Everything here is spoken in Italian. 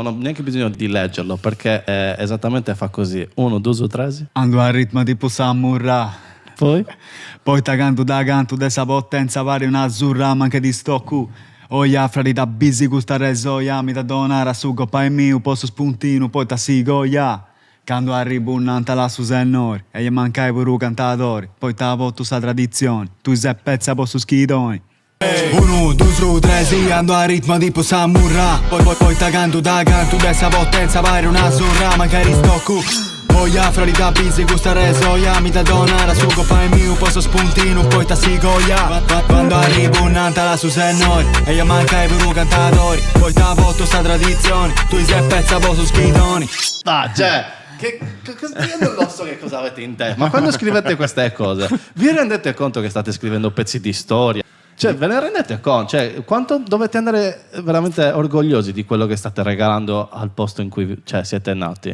Non ho neanche bisogno di leggerlo perché esattamente fa così. 1, 2, 3. Ando a ritmo tipo Samurra. Poi? Poi ta canto da canto dessa potenza pare una azzurra ma anche di sto cu. Oia frati da busy gusta resoia mi da donare su coppa e mio posto spuntino poi ta sigoia. Quando arrivo un'anta la su senori e gli mancai pure cantatori. Poi ta voto sa tradizione. Tu sei pezza posso schidoni. 1, 2, 3, sì, ando a ritmo tipo Samurra. Poi ta canto dessa potenza pare una zurra magari sto cu. Oia frati da busy gusta resoia mi da donare su coppa e mio posto spuntino poi ta sigoia. Quando arrivo un'anta la su senori e gli mancai pure cantatori. Poi ta voto sta tradizione. Tu sei pezza posso schidoni. Ah, cioè, io non lo so che cosa avete in te, ma quando scrivete queste cose, vi rendete conto che state scrivendo pezzi di storia? Cioè, ve ne rendete conto? Cioè, quanto dovete andare veramente orgogliosi di quello che state regalando al posto in cui siete nati?